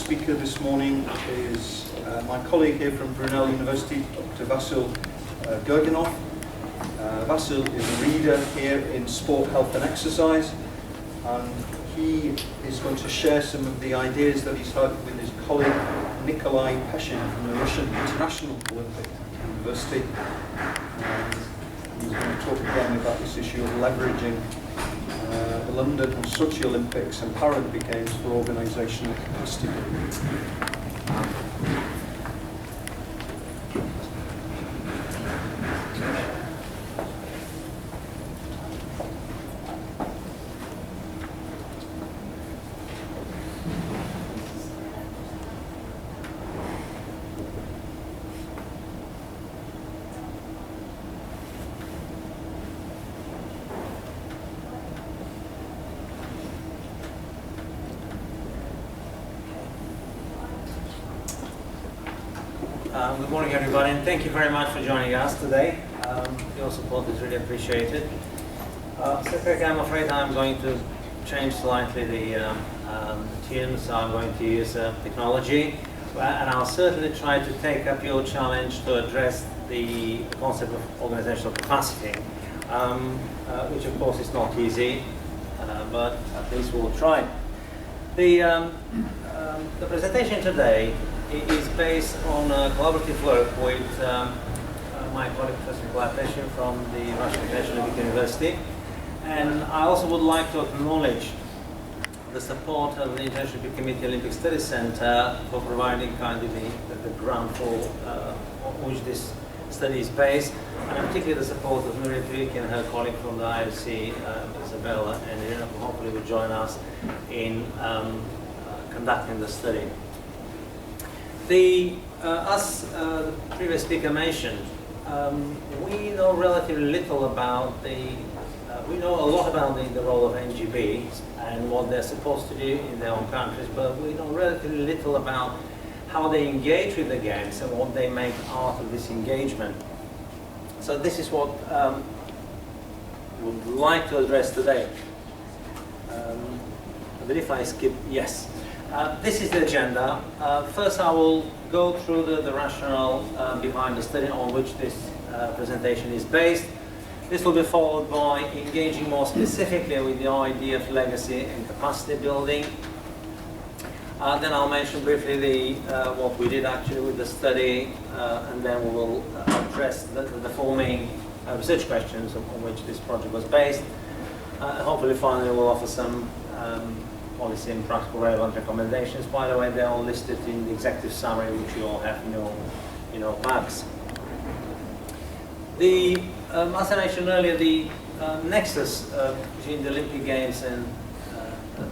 speaker this morning is my colleague here from Brunel University, Dr. Vassil Girginov. Vassil is a reader here in sport, health and exercise, and he is going to share some of the ideas that he's had with his colleague Nikolay Peshin from the Russian International Olympic University. And he's going to talk again about this issue of leveraging the London and Sochi Olympics and Paralympic Games for organisational capacity building. Good morning, everybody, and thank you very much for joining us today. Your support is really appreciated. Secretary, I'm afraid I'm going to change slightly the tune, so I'm going to use technology, and I'll certainly try to take up your challenge to address the concept of organizational capacity, which of course is not easy, but at least we'll try. The presentation today is based on collaborative work with my colleague Professor Nikolay Peshin from the Russian University, and I also would like to acknowledge the support of the International Olympic Committee Olympic Studies Center for providing kind of the ground for on which this study is based, and particularly the support of Nikolay Peshin and her colleague from the IOC, Isabella, and Irina, who hopefully will join us in conducting the study. As the previous speaker mentioned, we know relatively little about we know a lot about the role of NGBs and what they're supposed to do in their own countries, but we know relatively little about how they engage with the games and what they make out of this engagement. So this is what we would like to address today. But if I skip, yes. This is the agenda. First I will go through the rationale behind the study on which this presentation is based. This will be followed by engaging more specifically with the idea of legacy and capacity building. Then I'll mention briefly what we did actually with the study, and then we will address the forming research questions on which this project was based. Hopefully finally we'll offer some policy and practical relevant recommendations. By the way, they're all listed in the executive summary, which you all have in your packs. As I mentioned earlier, the nexus between the Olympic Games and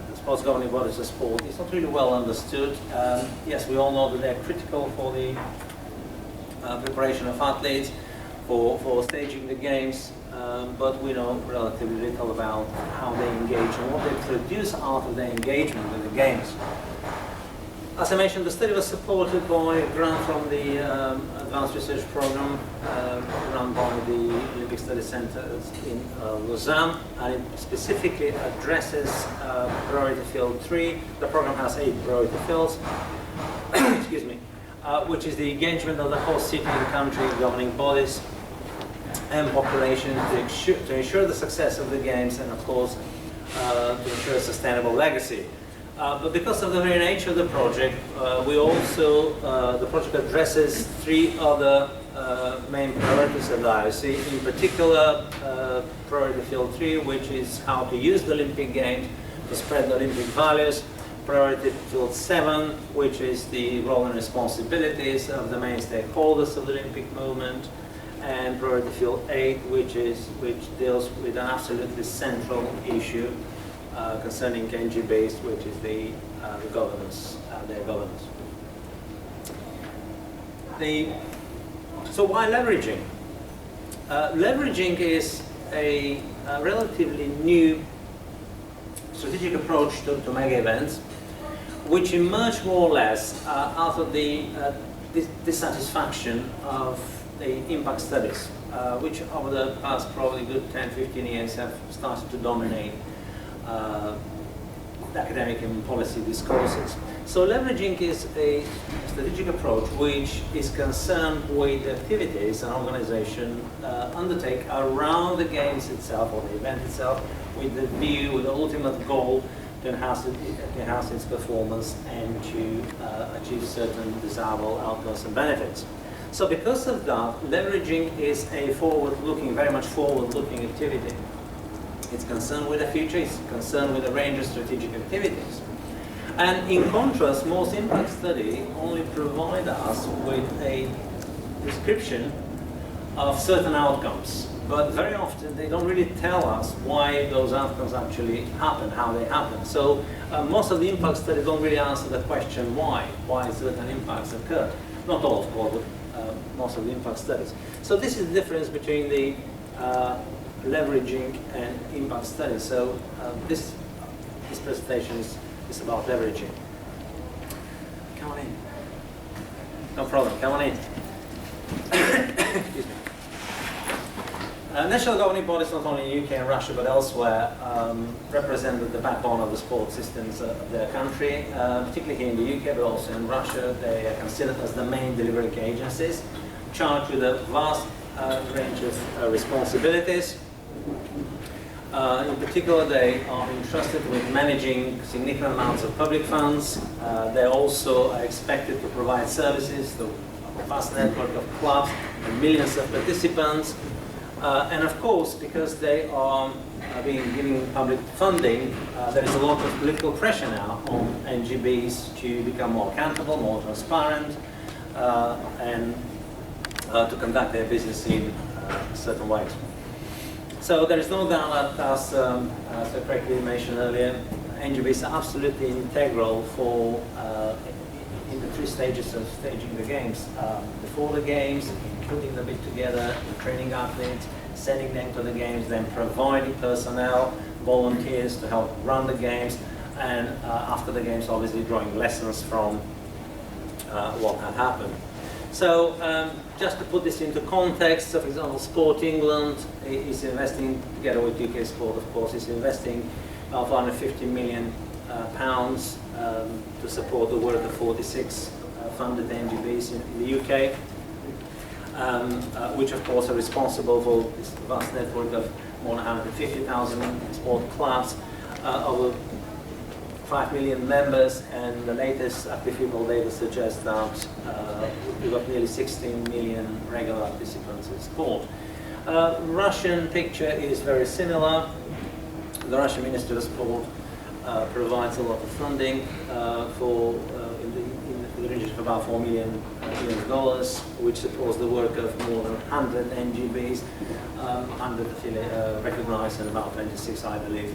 the sports governing bodies of sport is not really well understood. Yes, we all know that they're critical for the preparation of athletes, for staging the games, but we know relatively little about how they engage and what they produce out of their engagement with the games. As I mentioned, the study was supported by a grant from the Advanced Research Program run by the Olympic Studies Center in Lausanne, and it specifically addresses priority field 3. The program has 8 priority fields, excuse me, which is the engagement of the host city and country governing bodies and population to ensure the success of the games, and of course to ensure a sustainable legacy. But because of the very nature of the project, the project addresses 3 other main priorities of the IOC. In particular, priority field 3, which is how to use the Olympic Games to spread the Olympic values. Priority field 7, which is the role and responsibilities of the main stakeholders of the Olympic movement. And priority field 8, which deals with an absolutely central issue concerning NGBs, which is the governance, their governance. So why leveraging? Leveraging is a relatively new strategic approach to mega events, which emerged more or less out of the dissatisfaction of the impact studies, which over the past probably good 10-15 years have started to dominate academic and policy discourses. So leveraging is a strategic approach which is concerned with activities an organization undertake around the games itself or the event itself, with the view, with the ultimate goal to enhance its performance and to achieve certain desirable outcomes and benefits. So because of that, leveraging is a forward-looking, very much forward-looking activity. It's concerned with the future, it's concerned with a range of strategic activities. And in contrast, most impact studies only provide us with a description of certain outcomes. But very often they don't really tell us why those outcomes actually happen, how they happen. So most of the impact studies don't really answer the question why certain impacts occur. Not all, of course, but most of the impact studies. So this is the difference between the leveraging and impact studies. So this presentation is about leveraging. Come on in. No problem, come on in. Excuse me. National governing bodies, not only in the UK and Russia but elsewhere, represent the backbone of the sport systems of their country, particularly here in the UK but also in Russia. They are considered as the main delivering agencies, charged with a vast range of responsibilities. In particular, they are entrusted with managing significant amounts of public funds. They also are expected to provide services to a vast network of clubs and millions of participants. And of course, because they are being given public funding, there is a lot of political pressure now on NGBs to become more accountable, more transparent, and to conduct their business in certain ways. So there is no doubt that, as I correctly mentioned earlier, NGBs are absolutely integral for in the three stages of staging the games. Before the games, putting the bit together, training athletes, sending them to the games, then providing personnel, volunteers to help run the games, and after the games, obviously drawing lessons from what had happened. So just to put this into context, so for example, Sport England is investing, together with UK Sport of course, is investing £450 million to support the work of 46 funded NGBs in the UK, which of course are responsible for this vast network of more than 150,000 sport clubs, over 5 million members, and the latest active people data suggests that we've got nearly 16 million regular participants in sport. Russian picture is very similar. The Russian Ministry of Sport provides a lot of funding for in the region of about $4 million, which supports the work of more than 100 NGBs, 100 recognized, and about 26, I believe,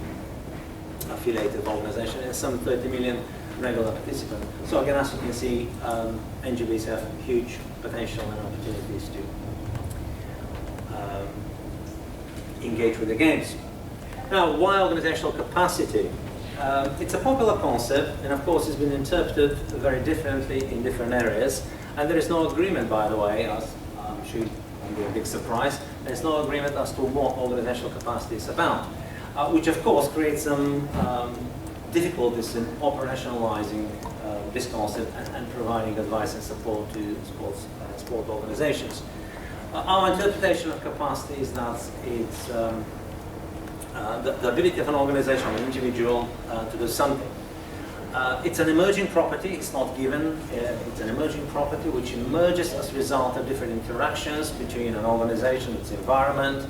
affiliated organizations, and some 30 million regular participants. So again, as you can see, NGBs have huge potential and opportunities to engage with the games. Now, why organizational capacity? It's a popular concept, and of course it's been interpreted very differently in different areas, and there is no agreement, by the way, as I'm sure it won't be a big surprise, there's no agreement as to what organizational capacity is about, which of course creates some difficulties in operationalizing this concept and providing advice and support to sport organizations. Our interpretation of capacity is that it's the ability of an organization or an individual to do something. It's an emerging property, it's not given, it's an emerging property which emerges as a result of different interactions between an organization and its environment.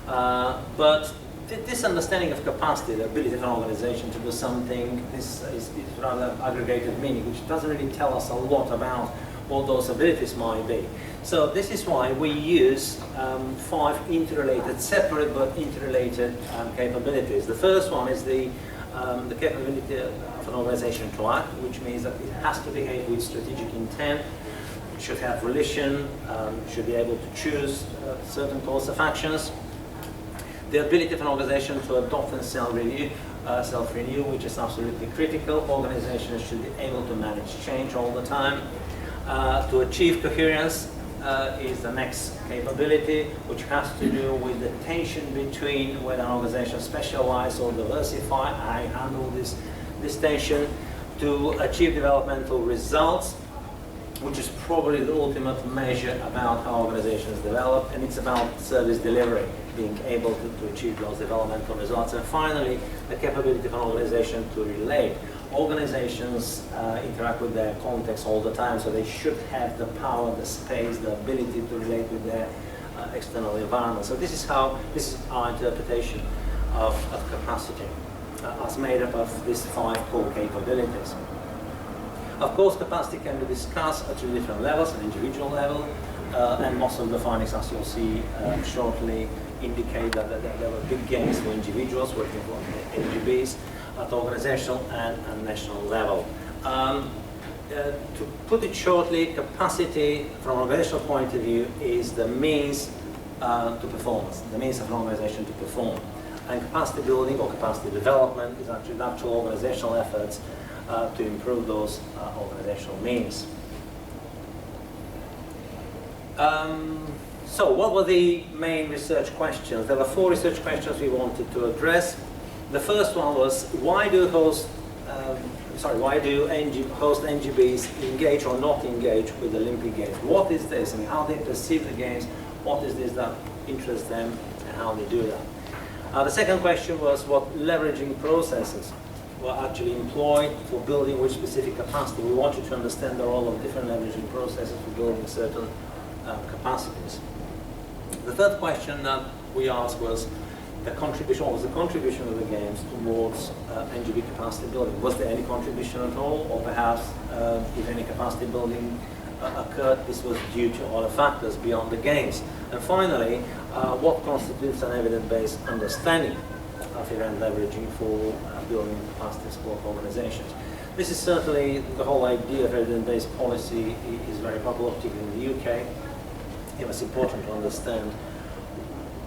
But this understanding of capacity, the ability of an organization to do something, this is rather aggregated meaning, which doesn't really tell us a lot about what those abilities might be. So this is why we use 5 interrelated, separate but interrelated capabilities. The first one is the capability of an organization to act, which means that it has to behave with strategic intent, it should have volition, should be able to choose certain course of actions. The ability of an organization to adopt and self-renew, which is absolutely critical. Organizations should be able to manage change all the time. To achieve coherence is the next capability, which has to do with the tension between whether an organization specializes or diversify. I handle this distinction to achieve developmental results, which is probably the ultimate measure about how organizations develop, and it's about service delivery, being able to achieve those developmental results. And finally, the capability of an organization to relate. Organizations interact with their context all the time, so they should have the power, the space, the ability to relate with their external environment. So this is our interpretation of capacity, as made up of these 5 core capabilities. Of course, capacity can be discussed at 2 different levels, an individual level, and most of the findings, as you'll see shortly, indicate that there were big gains for individuals working for NGBs at organizational and national level. To put it shortly, capacity from an organizational point of view is the means to performance, the means of an organization to perform. And capacity building or capacity development is actually the actual organizational efforts to improve those organizational means. So what were the main research questions? There were 4 research questions we wanted to address. The first one was, why do host NGBs engage or not engage with the Olympic Games? What is this? I mean, how they perceive the Games? What is this that interests them, and how they do that? The second question was, what leveraging processes were actually employed for building which specific capacity. We wanted to understand the role of different leveraging processes for building certain capacities. The third question that we asked was, what was the contribution of the Games towards NGB capacity building? Was there any contribution at all, or perhaps if any capacity building occurred, this was due to other factors beyond the Games? And finally, what constitutes an evidence-based understanding of event leveraging for building capacity sport organizations? This is certainly the whole idea of evidence-based policy is very popular, particularly in the UK. It was important to understand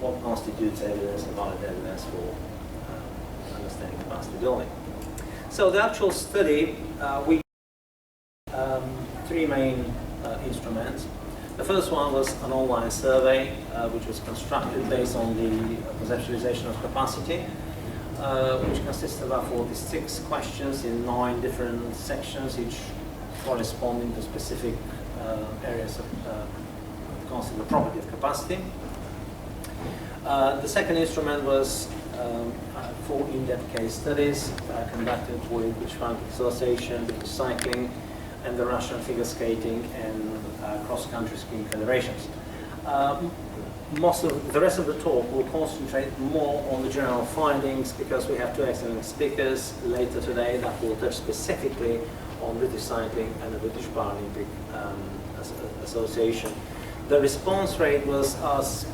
what constitutes evidence and valid evidence for understanding capacity building. So the actual study, we 3 main instruments. The first one was an online survey, which was constructed based on the conceptualization of capacity, which consists of about 46 questions in 9 different sections, each corresponding to specific areas of concept of property of capacity. The second instrument was 4 in-depth case studies conducted with British Paralympic Association, British Cycling, and the Russian Figure Skating and Cross-Country Skiing Federations. The rest of the talk will concentrate more on the general findings, because we have 2 excellent speakers later today that will touch specifically on British Cycling and the British Paralympic Association. The response rate was, as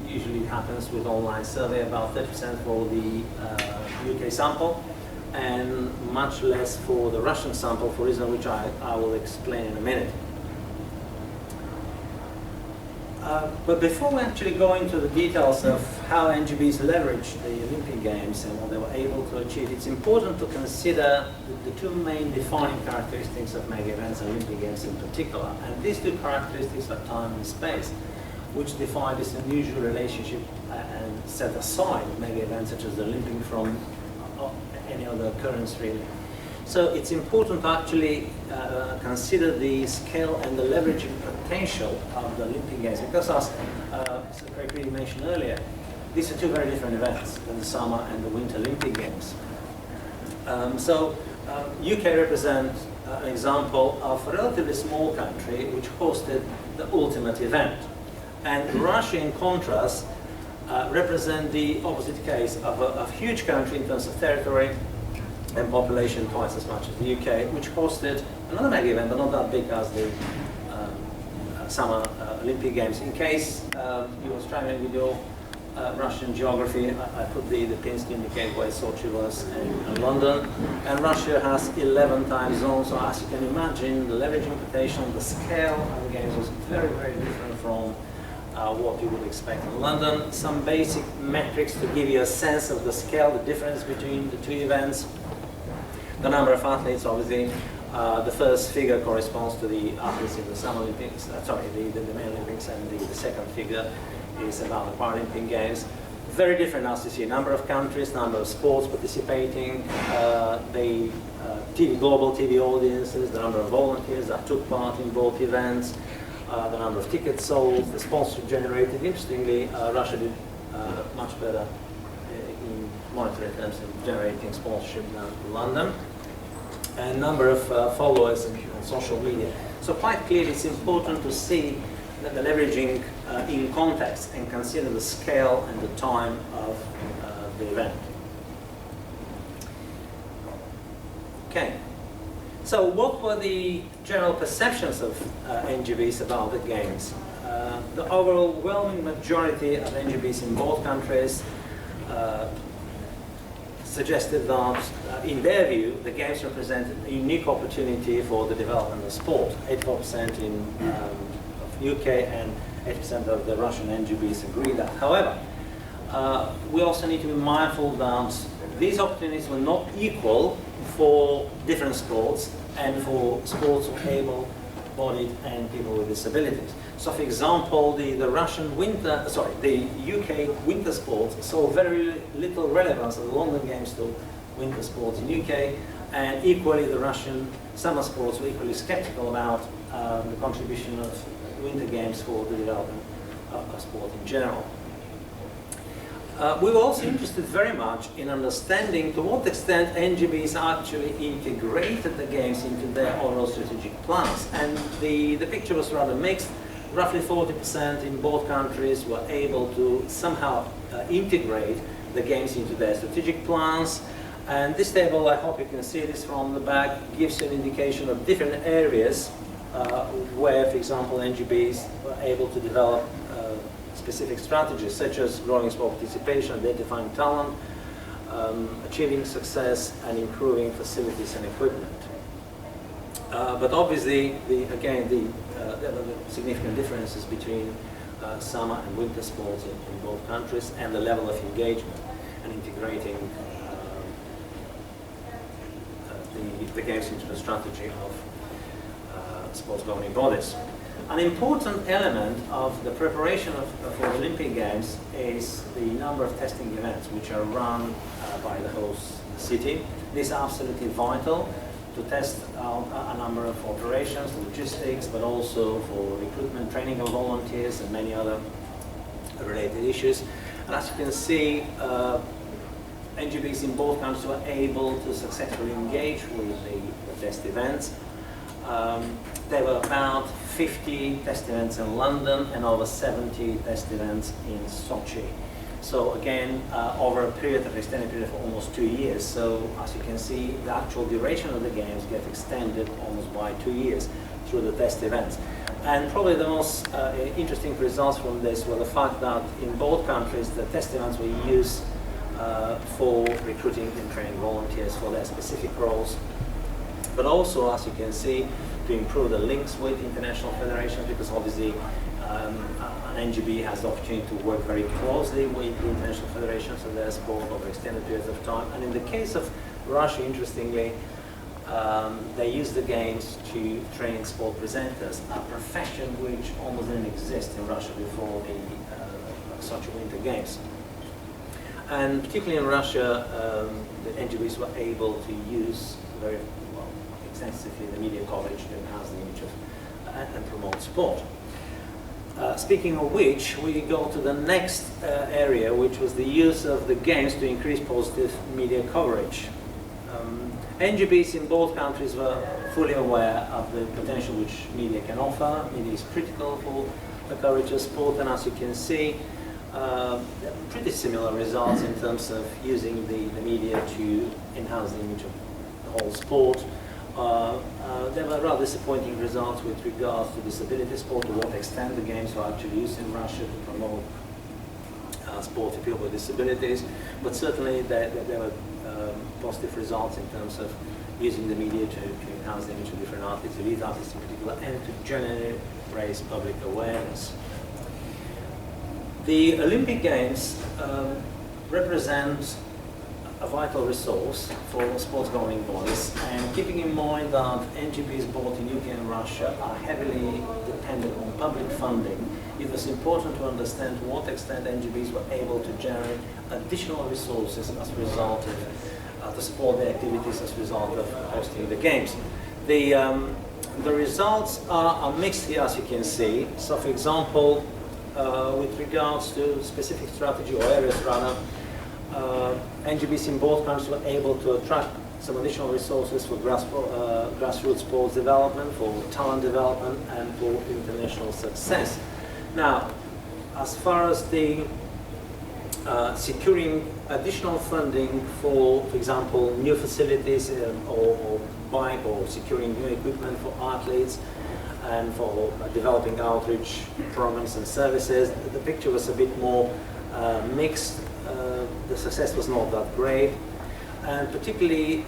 usually happens with online survey, about 30% for the UK sample, and much less for the Russian sample, for reasons which I will explain in a minute. But before we actually go into the details of how NGBs leveraged the Olympic Games and what they were able to achieve, it's important to consider the 2 main defining characteristics of mega events and Olympic Games in particular. And these 2 characteristics are time and space, which define this unusual relationship and set aside mega events such as the Olympic from any other occurrence really. So it's important to actually consider the scale and the leveraging potential of the Olympic Games, because as Mr. Craig mentioned earlier, these are 2 very different events, the summer and the winter Olympic Games. UK represents an example of a relatively small country which hosted the ultimate event. And Russia, in contrast, represent the opposite case of a huge country in terms of territory and population, twice as much as the UK, which hosted another mega event, but not that big as the Summer Olympic Games. In case you were struggling with your Russian geography, I put the pins to indicate where Sochi was and London. And Russia has 11 time zones, so as you can imagine, the leveraging potential, the scale of the games was very, very different from what you would expect in London. Some basic metrics to give you a sense of the scale, the difference between the 2 events. The number of athletes, obviously, the first figure corresponds to the athletes in the Summer Olympics, the May Olympics, and the second figure is about the Paralympic Games. very different as you see. Number of countries, number of sports participating, the global TV audiences, the number of volunteers that took part in both events, the number of tickets sold, the sponsorship generated. Interestingly, Russia did much better in monetary terms in generating sponsorship than London, and number of followers on social media. So quite clearly it's important to see that the leveraging in context and consider the scale and the time of the event. Okay, so what were the general perceptions of NGBs about the games? The overwhelming majority of NGBs in both countries suggested that, in their view, the games represented a unique opportunity for the development of sport. 84% in UK and 80% of the Russian NGBs agree that. However, we also need to be mindful that these opportunities were not equal for different sports and for sports of able-bodied and people with disabilities. So, for example, the UK winter sports saw very little relevance of the London Games to winter sports in UK, and equally the Russian summer sports were equally skeptical about the contribution of winter games for the development of sport in general. We were also interested very much in understanding to what extent NGBs actually integrated the games into their overall strategic plans, and the picture was rather mixed. Roughly 40% in both countries were able to somehow integrate the games into their strategic plans. And this table, I hope you can see this from the back, gives you an indication of different areas where, for example, NGBs were able to develop specific strategies, such as growing sport participation, identifying talent, achieving success, and improving facilities and equipment. But obviously, there were significant differences between summer and winter sports in both countries, and the level of engagement and integrating the games into the strategy of sports governing bodies. An important element of the preparation for the Olympic Games is the number of testing events which are run by the host city. This is absolutely vital to test out a number of operations, logistics, but also for recruitment, training of volunteers, and many other related issues. And as you can see, NGBs in both countries were able to successfully engage with the test events. There were about 50 test events in London and over 70 test events in Sochi. So again, over a period of extended period of almost 2 years. So as you can see, the actual duration of the games get extended almost by 2 years through the test events. And probably the most interesting results from this were the fact that in both countries, the test events were used for recruiting and training volunteers for their specific roles, but also, as you can see, to improve the links with international federations, because obviously an NGB has the opportunity to work very closely with the international federations of their sport over extended periods of time. And in the case of Russia, interestingly, they use the games to train sport presenters, a profession which almost didn't exist in Russia before the Sochi Winter Games. And particularly in Russia, the NGBs were able to use very extensively the media coverage to enhance the image of and promote sport. Speaking of which, we go to the next area, which was the use of the games to increase positive media coverage. NGBs in both countries were fully aware of the potential which media can offer. Media is critical for the coverage of sport, and as you can see, pretty similar results in terms of using the media to enhance the image of the whole sport. There were rather disappointing results with regards to disability sport, to what extent the games were actually used in Russia to promote sport for people with disabilities, but certainly there were positive results in terms of using the media to enhance the image of different athletes, elite athletes in particular, and to generally raise public awareness. The Olympic Games represent a vital resource for sports governing bodies, and keeping in mind that NGBs both in UK and Russia are heavily dependent on public funding, it was important to understand to what extent NGBs were able to generate additional resources as a result of to support their activities as a result of hosting the games. The results are mixed here, as you can see. So, for example, with regards to specific strategy or areas rather, NGBs in both countries were able to attract some additional resources for grassroots sports development, for talent development, and for international success. Now, as far as the securing additional funding for example, new facilities or buying or securing new equipment for athletes and for developing outreach programs and services, the picture was a bit more mixed. The success was not that great, and particularly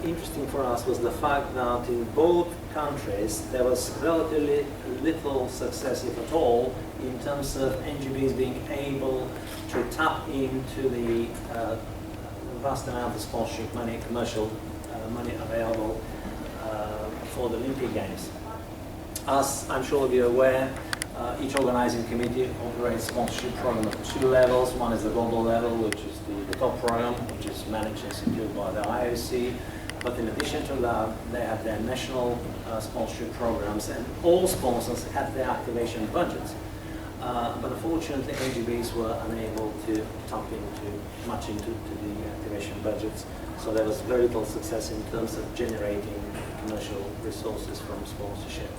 interesting for us was the fact that in both countries there was relatively little success, if at all, in terms of NGBs being able to tap into the vast amount of sponsorship money, commercial money available for the Olympic Games. As I'm sure you're aware, each organizing committee operates sponsorship program at two levels. One is the global level, which is the top program, which is managed and secured by the IOC. But in addition to that, they have their national sponsorship programs, and all sponsors have their activation budgets. But unfortunately, NGBs were unable to tap much into the activation budgets. So there was very little success in terms of generating commercial resources from sponsorship.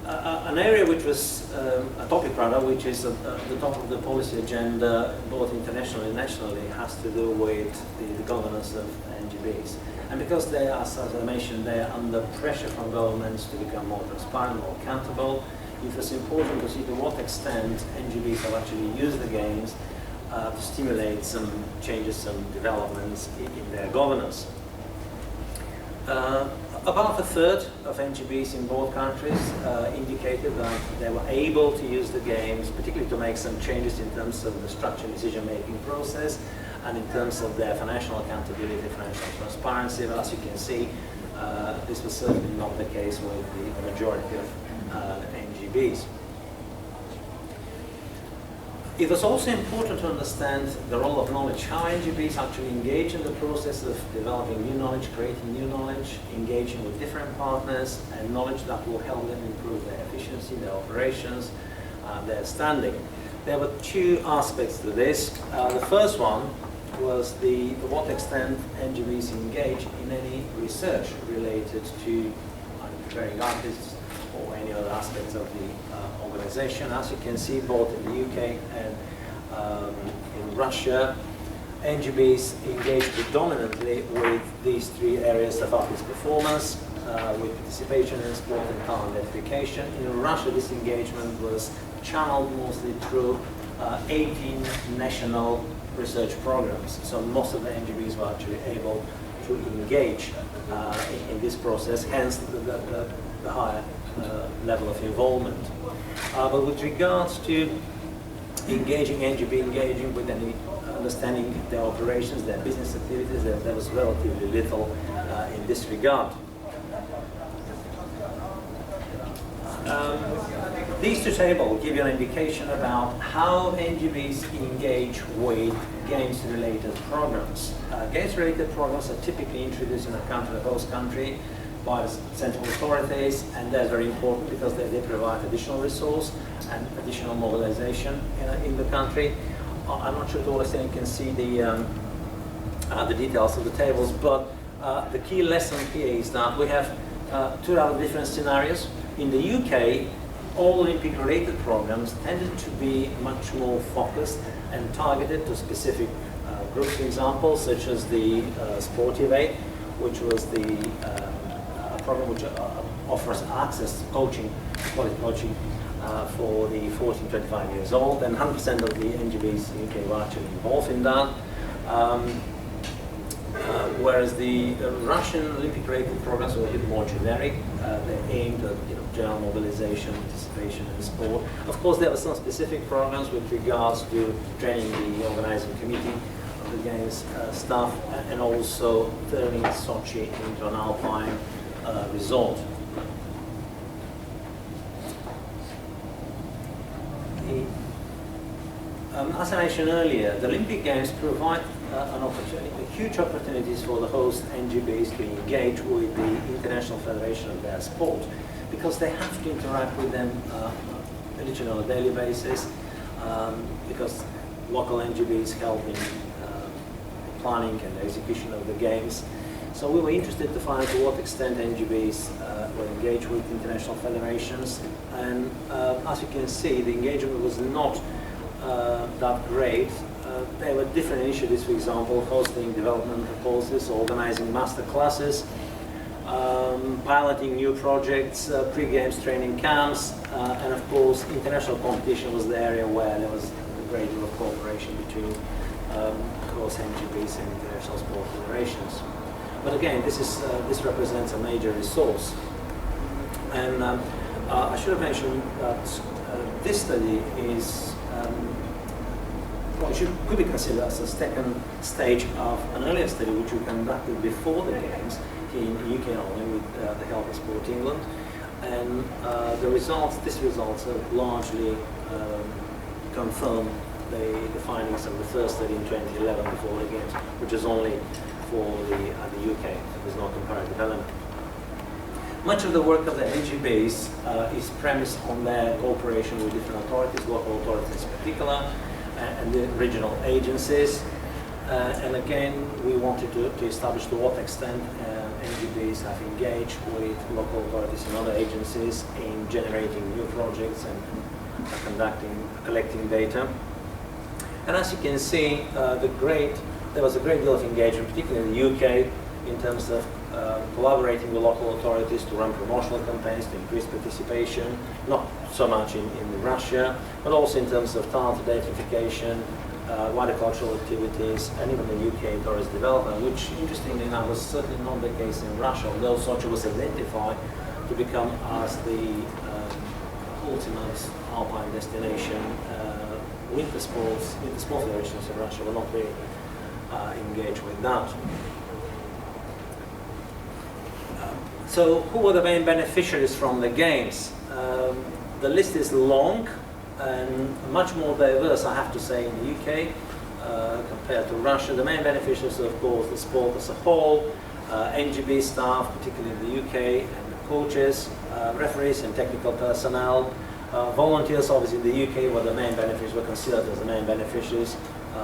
An area which was a topic rather, which is at the top of the policy agenda, both internationally and nationally, has to do with the governance of NGBs. And because they are, as I mentioned, they are under pressure from governments to become more transparent, more accountable, it was important to see to what extent NGBs have actually used the games to stimulate some changes, some developments in their governance. About a third of NGBs in both countries indicated that they were able to use the games, particularly to make some changes in terms of the structured decision-making process and in terms of their financial accountability, financial transparency. But as you can see, this was certainly not the case with the majority of NGBs. It was also important to understand the role of knowledge, how NGBs actually engage in the process of developing new knowledge, creating new knowledge, engaging with different partners, and knowledge that will help them improve their efficiency, their operations, their standing. There were two aspects to this. The first one was to what extent NGBs engage in any research related to preparing artists or any other aspects of the organization. As you can see, both in the UK and in Russia, NGBs engage predominantly with these three areas of artist performance, with participation in sport and talent identification. In Russia, this engagement was channeled mostly through 18 national research programs. So most of the NGBs were actually able to engage in this process, hence the higher level of involvement. But with regards to engaging with any understanding their operations, their business activities, there was relatively little in this regard. These two tables give you an indication about how NGBs engage with games-related programs. Games-related programs are typically introduced in a country, the host country, by the central authorities, and they're very important because they provide additional resource and additional mobilization in the country. I'm not sure to what extent you can see the details of the tables, but the key lesson here is that we have two rather different scenarios. In the UK, all Olympic-related programs tended to be much more focused and targeted to specific groups, for example, such as the Sportivate, which was the program which offers access to coaching, quality coaching for the 14 to 25 years old, and 100% of the NGBs in UK were actually involved in that. whereas the Russian Olympic-related programs were a bit more generic. They aimed at general mobilization, participation in sport. Of course, there were some specific programs with regards to training the organizing committee of the games staff, and also turning Sochi into an alpine resort. As I mentioned earlier, the Olympic Games provide huge opportunities for the host NGBs to engage with the international federation of their sport, because they have to interact with them literally on a daily basis, because local NGBs help in planning and execution of the games. So we were interested to find to what extent NGBs were engaged with international federations, and as you can see, the engagement was not that great. There were different initiatives, for example, hosting development proposals, organizing master classes, piloting new projects, pre-games training camps, and of course international competition was the area where there was a great deal of cooperation between NGBs and international sport federations. But again, this represents a major resource. And I should have mentioned that this study is could be considered as a second stage of an earlier study which we conducted before the Games in the UK only with the help of Sport England. And these results have largely confirmed the findings of the first study in 2011 before the Games, which is only for the UK. There was no comparative element. Much of the work of the NGBs is premised on their cooperation with different authorities, local authorities in particular, and the regional agencies. And again, we wanted to establish to what extent NGBs have engaged with local authorities and other agencies in generating new projects and collecting data. And as you can see, there was a great deal of engagement, particularly in the UK, in terms of collaborating with local authorities to run promotional campaigns to increase participation, not so much in Russia, but also in terms of talent identification, wider cultural activities, and even the UK tourist development, which interestingly enough was certainly not the case in Russia, although Sochi was identified to become as the ultimate alpine destination. Winter sports federations in Russia were not really engaged with that. So who were the main beneficiaries from the Games? The list is long and much more diverse, I have to say, in the UK compared to Russia. The main beneficiaries are, of course, the sport as a whole, NGB staff, particularly in the UK, and the coaches, referees and technical personnel, volunteers. Obviously in the UK were the main beneficiaries, were considered as the main beneficiaries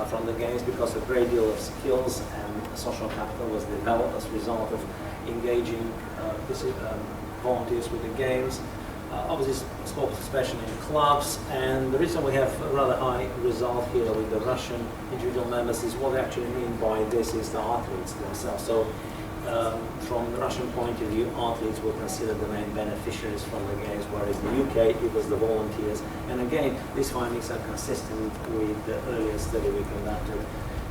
from the Games, because a great deal of skills and social capital was developed as a result of engaging volunteers with the Games. Obviously sport, especially in clubs, and the reason we have a rather high result here with the Russian individual members is what they actually mean by this is the athletes themselves. So from the Russian point of view, athletes were considered the main beneficiaries from the Games, whereas in the UK it was the volunteers. And again, these findings are consistent with the earlier study we conducted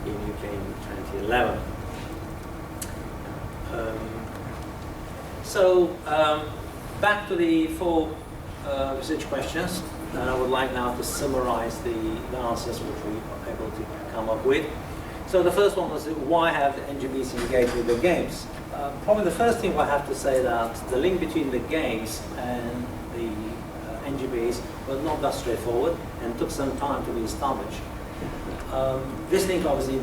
in UK in 2011. Back to the four research questions, and I would like now to summarize the answers which we were able to come up with. So the first one was, why have the NGBs engaged with the Games? Probably the first thing I have to say that the link between the Games and the NGBs was not that straightforward and took some time to be established. This link, obviously,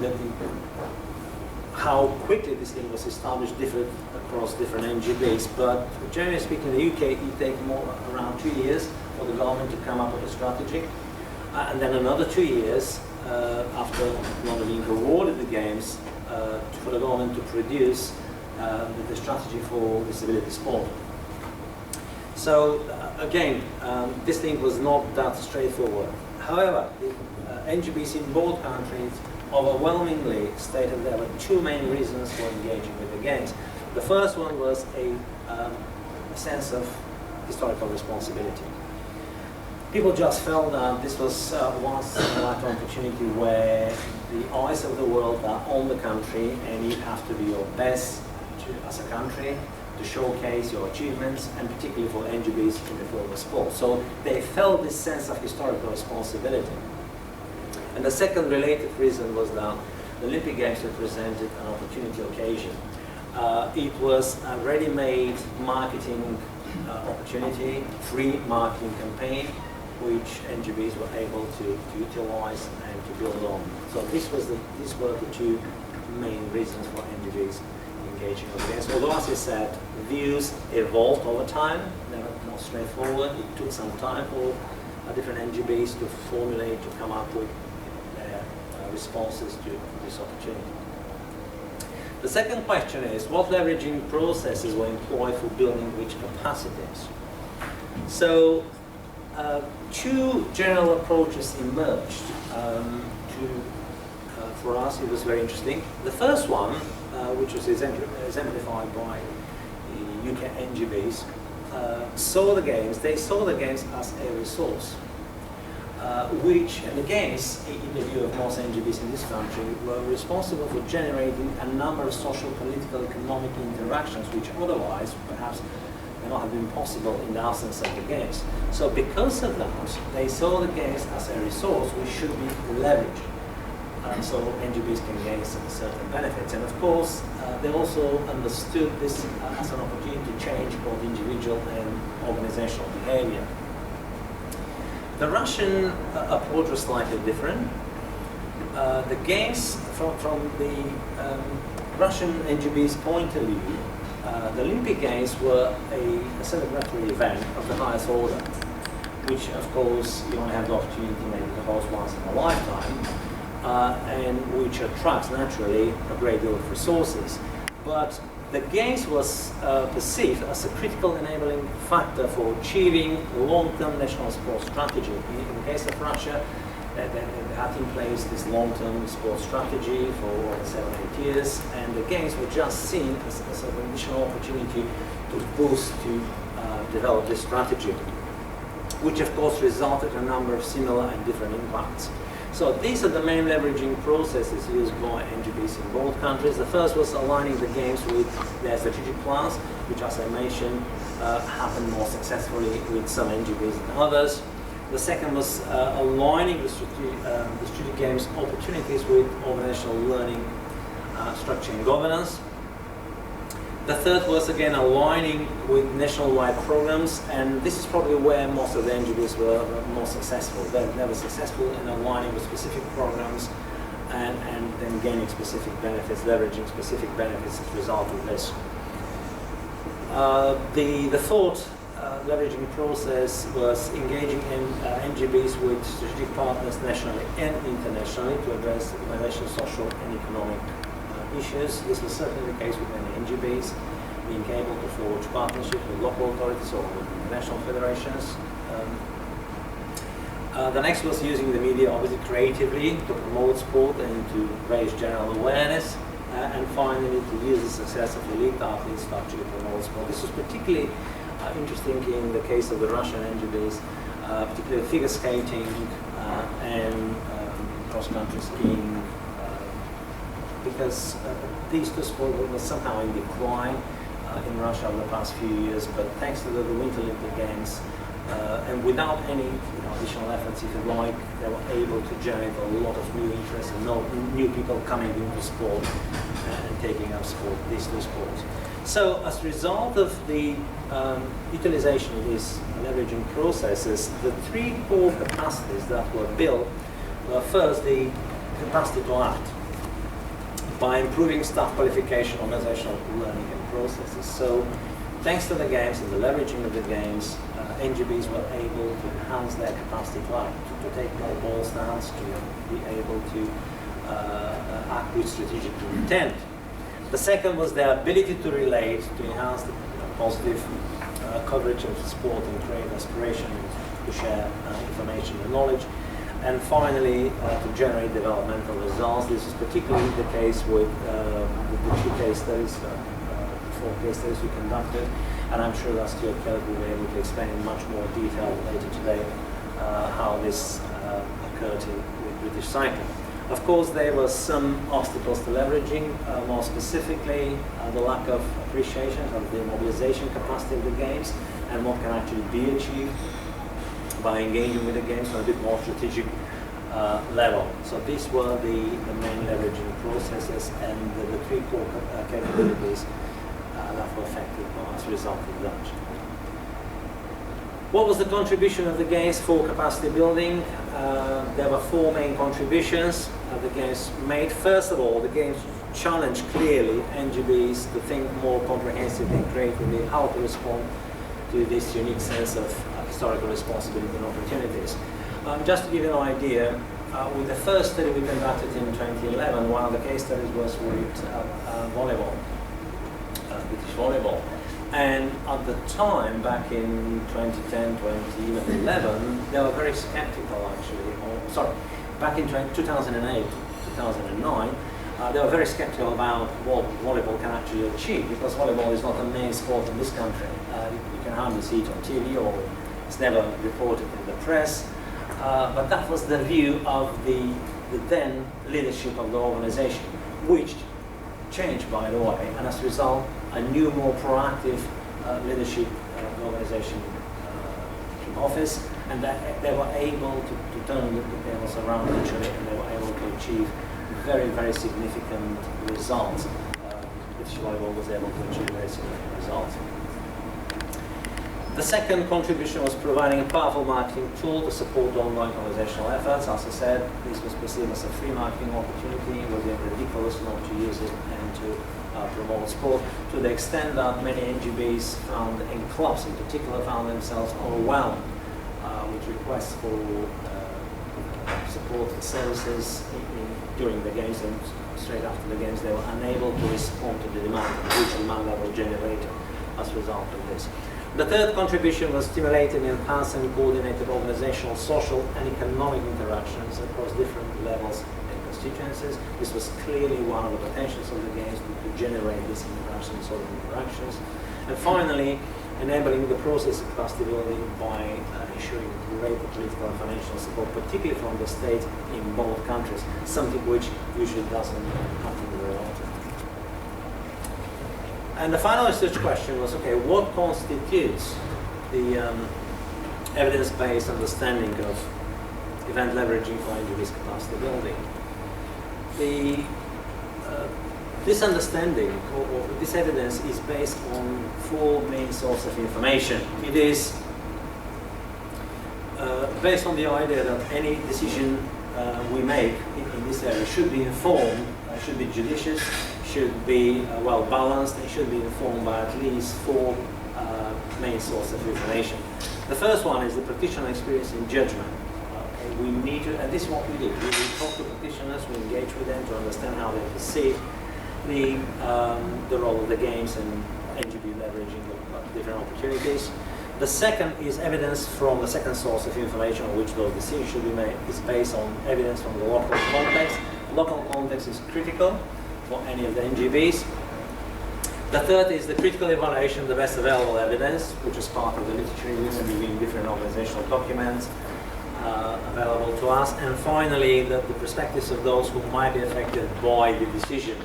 how quickly this link was established differed across different NGBs, but generally speaking, in the UK it takes around 2 years for the government to come up with a strategy, and then another 2 years after not being awarded the Games for the government to produce the strategy for disability sport. So again, this link was not that straightforward. However, the NGBs in both countries overwhelmingly stated there were two main reasons for engaging with the Games. The first one was a sense of historical responsibility. people just felt that this was once in a lifetime opportunity where the eyes of the world are on the country, and you have to be your best as a country to showcase your achievements, and particularly for NGBs in the field of sport. So they felt this sense of historical responsibility. And the second related reason was that the Olympic Games represented an opportunity occasion. It was a ready-made marketing opportunity, free marketing campaign, which NGBs were able to utilize and to build on. So these were the two main reasons for NGBs engaging with the Games. Although, as I said, views evolved over time. They were more straightforward. It took some time for different NGBs to formulate, to come up with their responses to this opportunity. The second question is, what leveraging processes were employed for building which capacities? So, two general approaches emerged. For us, it was very interesting. The first one, which was exemplified by the UK NGBs, saw the Games as a resource, which, and the Games, in the view of most NGBs in this country, were responsible for generating a number of social, political, economic interactions which otherwise, perhaps, may not have been possible in the absence of the Games. So because of that, they saw the Games as a resource which should be leveraged. So NGBs can gain certain benefits. And of course, they also understood this as an opportunity to change both individual and organizational behavior. The Russian approach was slightly different. The Games, from the Russian NGB's point of view, the Olympic Games were a celebratory event of the highest order, which of course you only have the opportunity maybe to host once in a lifetime, and which attracts naturally a great deal of resources. But the Games was perceived as a critical enabling factor for achieving long-term national sports strategy. In the case of Russia, they had in place this long-term sports strategy for over 7-8 years, and the Games were just seen as an additional opportunity to boost, to develop this strategy, which of course resulted in a number of similar and different impacts. So these are the main leveraging processes used by NGBs in both countries. The first was aligning the Games with their strategic plans, which, as I mentioned, happened more successfully with some NGBs than others. The second was aligning the strategic Games opportunities with organizational learning, structure and governance. The third was again aligning with national-wide programs, and this is probably where most of the NGBs were more successful. They were successful in aligning with specific programs and then gaining specific benefits, leveraging specific benefits as a result of this. The fourth leveraging process was engaging in NGBs with strategic partners nationally and internationally to address organizational, social and economic issues. This was certainly the case with many NGBs, being able to forge partnerships with local authorities or with international federations. The next was using the media obviously creatively to promote sport and to raise general awareness. And finally, to use the success of elite athletes to actually promote sport. This was particularly interesting in the case of the Russian NGBs, particularly figure skating and cross-country skiing, because these two sports were somehow in decline in Russia over the past few years, but thanks to the Winter Olympic Games, and without any additional efforts, if you like, they were able to generate a lot of new interest and new people coming into sport and taking up these two sports. So as a result of the utilization of these leveraging processes, the three core capacities that were built were first the capacity to act, by improving staff qualification, organizational learning and processes. So thanks to the Games and the leveraging of the Games, NGBs were able to enhance their capacity to act, to take more ball stance, to be able to act with strategic intent. The second was their ability to relate, to enhance the positive coverage of sport and create aspiration to share information and knowledge. And finally, to generate developmental results. This is particularly the case with the two case studies, four case studies we conducted, and I'm sure that Stuart Kelly will be able to explain in much more detail later today how this occurred with British cycling. Of course, there were some obstacles to leveraging, more specifically the lack of appreciation of the mobilization capacity of the games and what can actually be achieved by engaging with the games on a bit more strategic level. So these were the main leveraging processes and the three core capabilities that were affected as a result of that. What was the contribution of the games for capacity building? There were four main contributions the games made. First of all, the games challenged clearly NGBs to think more comprehensively and creatively how to respond to this unique sense of historical responsibility and opportunities. Just to give you an idea, with the first study we conducted in 2011, one of the case studies was with volleyball, British volleyball. And at the time, back in 2010, 2011, they were very skeptical actually, back in 2008, 2009, they were very skeptical about what volleyball can actually achieve, because volleyball is not a main sport in this country. You can hardly see it on TV, or it's never reported in the press. But that was the view of the then leadership of the organization, which changed, by the way, and as a result, a new, more proactive leadership organization in office, and that they were able to turn the tables around literally, and they were able to achieve very, very significant results. British volleyball was able to achieve very significant results. The second contribution was providing a powerful marketing tool to support online organizational efforts. As I said, this was perceived as a free marketing opportunity. It would be ridiculous not to use it and to promote sport, to the extent that many NGBs found, and clubs in particular, found themselves overwhelmed with requests for support services during the games, and straight after the games they were unable to respond to the demand, the huge demand that was generated as a result of this. The third contribution was stimulating, enhanced and coordinated organizational, social and economic interactions across different levels and constituencies. This was clearly one of the potentials of the games, to generate these interactions, sort of interactions. And finally, enabling the process of capacity building by ensuring greater political and financial support, particularly from the state in both countries, something which usually doesn't happen very often. And the final research question was, okay, what constitutes the evidence-based understanding of event leveraging for NGB's capacity building? This understanding, or this evidence, is based on four main sources of information. It is based on the idea that any decision we make in this area should be informed, should be judicious, should be well balanced, and should be informed by at least four main sources of information. The first one is the practitioner experience in judgment. We need to, and this is what we do. We talk to practitioners, we engage with them to understand how they perceive the role of the games and NGB leveraging the different opportunities. The second is evidence from the second source of information on which those decisions should be made. Is based on evidence from the local context. Local context is critical for any of the NGBs. The third is the critical evaluation of the best available evidence, which is part of the literature review and reviewing different organizational documents available to us. And finally, the perspectives of those who might be affected by the decision.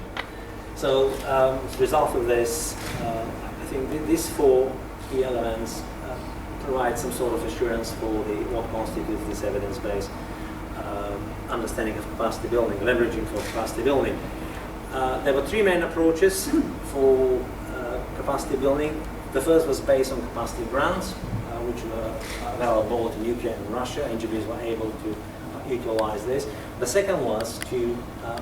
So as a result of this, I think these four key elements provide some sort of assurance for what constitutes this evidence-based understanding of capacity building, leveraging for capacity building. There were three main approaches for capacity building. The first was based on capacity grants, which were available to UK and Russia. NGBs were able to utilize this. The second was to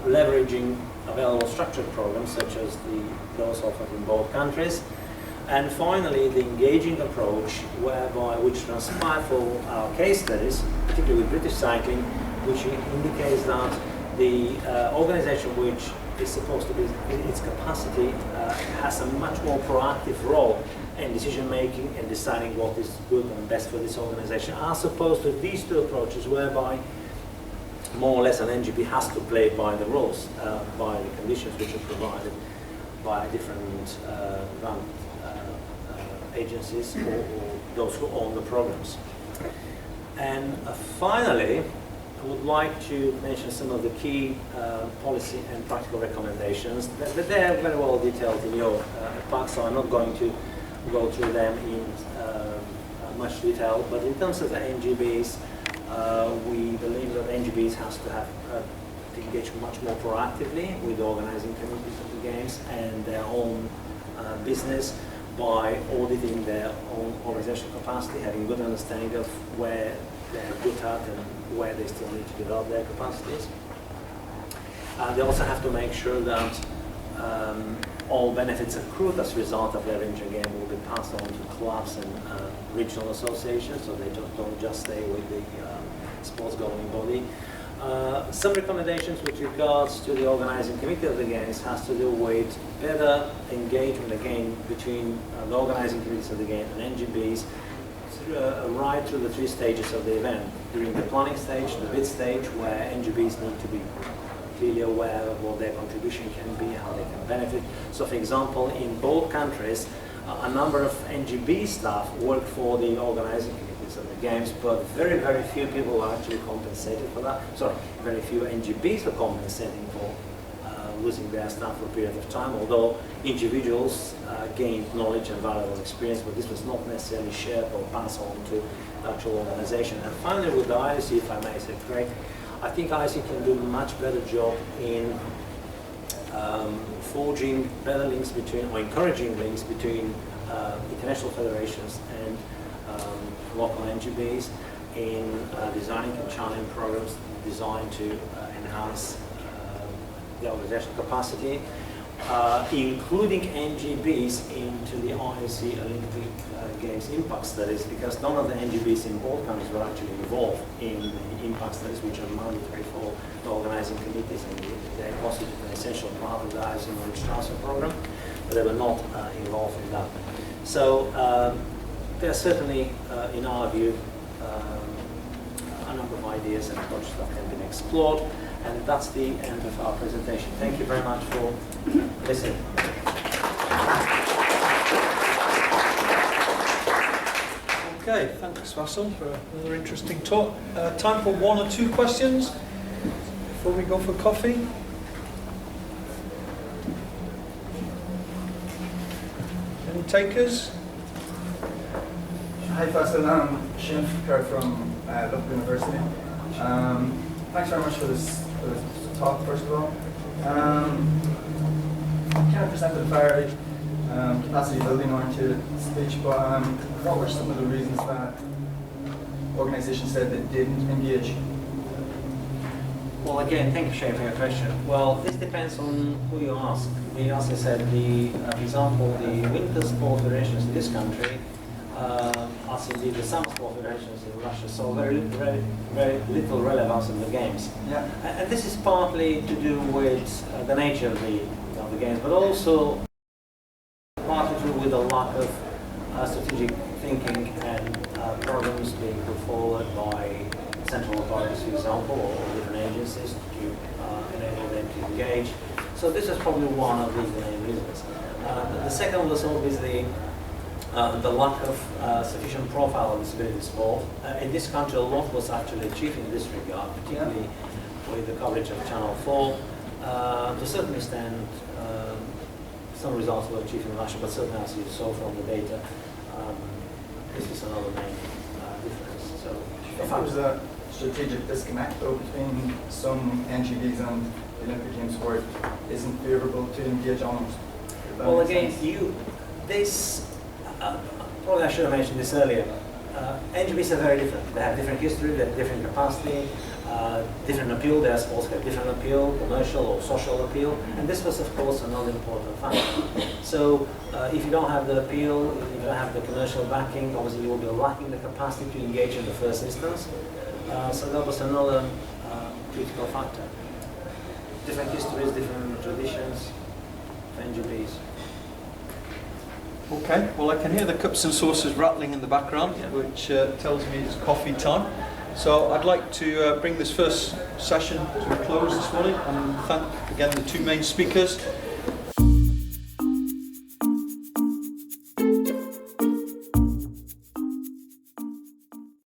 leveraging available structured programs, such as those offered in both countries. And finally, the engaging approach, which transpired for our case studies, particularly with British cycling, which indicates that the organization which is supposed to be its capacity has a much more proactive role in decision making and deciding what is good and best for this organization, as opposed to these two approaches whereby more or less an NGB has to play by the rules, by the conditions which are provided by different agencies or those who own the programs. And finally, I would like to mention some of the key policy and practical recommendations. They are very well detailed in your pack, so I'm not going to go through them in much detail. But in terms of the NGBs, we believe that NGBs has to have to engage much more proactively with the organizing committees of the games and their own business by auditing their own organizational capacity, having good understanding of where they're good at and where they still need to develop their capacities. They also have to make sure that all benefits accrued as a result of their inter game will be passed on to clubs and regional associations, so they don't just stay with the sports governing body. Some recommendations with regards to the organizing committee of the games has to do with better engagement again between the organizing committees of the game and NGBs right through the 3 stages of the event. During the planning stage, the bid stage, where NGBs need to be clearly aware of what their contribution can be, how they can benefit. So for example, in both countries, a number of NGB staff work for the organizing committees of the games, but very, very few people are actually compensated for that. Sorry, very few NGBs are compensating for losing their staff for a period of time, although individuals gained knowledge and valuable experience, but this was not necessarily shared or passed on to the actual organization. And finally, with the IOC, if I may say, Craig, I think IOC can do a much better job in forging better links between, or encouraging links between international federations and local NGBs in designing and channeling programs designed to enhance the organizational capacity, including NGBs into the IOC Olympic Games impact studies, because none of the NGBs in both countries were actually involved in the impact studies, which are mandatory for the organizing committees, and they constitute an essential part of the IOC knowledge transfer program, but they were not involved in that. So there are certainly, in our view, a number of ideas and approaches that can be explored. And that's the end of our presentation. Thank you very much for listening. Okay, thanks Vassil for another interesting talk. Time for 1 or 2 questions before we go for coffee. Any takers? Hi Vassil, I'm Shane from Brunel University. Thanks very much for this talk, first of all. Kind of presented fairly capacity building oriented speech, but what were some of the reasons that organisations said they didn't engage? Well, again, thank you, Shane, for your question. Well, this depends on who you ask. As I said, for example, the winter sport federations in this country, as indeed the summer sport federations in Russia, saw very little relevance in the games. Yeah. And this is partly to do with the nature of the games, but also partly to do with the lack of strategic thinking and programs being put forward by central authorities, for example, or different agencies to enable them to engage. So this is probably one of the main reasons. The second was obviously the lack of sufficient profile of disability sport. In this country, a lot was actually achieved in this regard, particularly with the coverage of Channel 4. To a certain extent, some results were achieved in Russia, but certainly as you saw from the data, this is another main difference. So, If there was a strategic disconnect though between some NGBs and the Olympic Games where it isn't favourable to engage on it. Well, again, probably I should have mentioned this earlier. NGBs are very different. They have different history, they have different capacity, different appeal. Their sports have different appeal, commercial or social appeal, and this was, of course, another important factor. So, if you don't have the appeal, if you don't have the commercial backing, obviously you will be lacking the capacity to engage in the first instance. So that was another critical factor. Different histories, different traditions for NGBs. Okay, well I can hear the cups and saucers rattling in the background, which tells me it's coffee time. So I'd like to bring this first session to a close this morning and thank again the 2 main speakers.